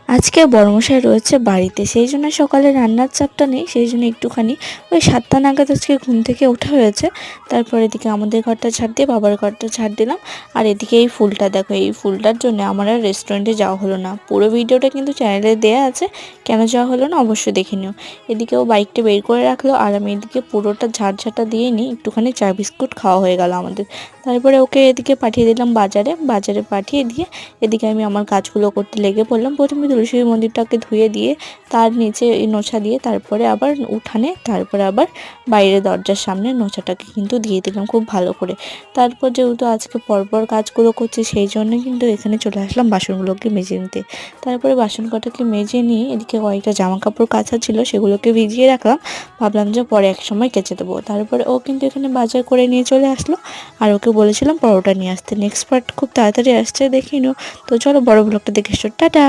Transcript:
আজকে বড়মশাই রয়েছে বাড়িতে, সেই জন্য সকালে রান্নার চাপটা নেই, সেই জন্য একটুখানি ওই 7টা নাগাদ আজকে ঘুম থেকে ওঠা হয়েছে। তারপর এদিকে আমাদের ঘরটা ঝাড় দিয়ে বাবার ঘরটা ঝাড় দিলাম। আর এদিকে এই ফুলটা দেখো, এই ফুলটার জন্য আমার আর রেস্টুরেন্টে যাওয়া হলো না। পুরো ভিডিওটা কিন্তু চ্যানেলে দেওয়া আছে, কেন যাওয়া হলো না অবশ্যই দেখে নিও। এদিকে ও বাইকটা বের করে রাখলো, আর আমি এদিকে পুরোটা ঝাড়ঝাঁটা দিয়ে নিই, একটুখানি চা বিস্কুট খাওয়া হয়ে গেল আমাদের। তারপরে ওকে এদিকে পাঠিয়ে দিলাম বাজারে পাঠিয়ে দিয়ে এদিকে আমি আমার কাজগুলো করতে লেগে পড়লাম। প্রথমে তুলসী মন্দিরটাকে ধুয়ে দিয়ে তার নিচে এই নোছা দিয়ে, তারপরে আবার উঠানে, তারপরে আবার বাইরে দরজার সামনে নোছাটাকে কিন্তু দিয়ে দিলাম খুব ভালো করে। তারপর যেহেতু আজকে পরপর কাজগুলো করছি, সেই জন্য কিন্তু এখানে চলে আসলাম বাসনগুলোকে মেজে নিতে। তারপরে বাসন কটাকে মেজে নিয়ে এদিকে কয়েকটা জামা কাপড় কাচা ছিল, সেগুলোকে ভিজিয়ে রাখলাম। ভাবলাম যে পরে এক সময় কেচে দেবো। তারপরে ও কিন্তু এখানে বাজার করে নিয়ে চলে আসলো, আর ওকে বলেছিলাম পরোটা নিয়ে আসতে। নেক্সট পার্ট খুব তাড়াতাড়ি আসছে, দেখিয়ে নিও। তো চলো বড় ব্লগটা দেখে এসো, টাটা।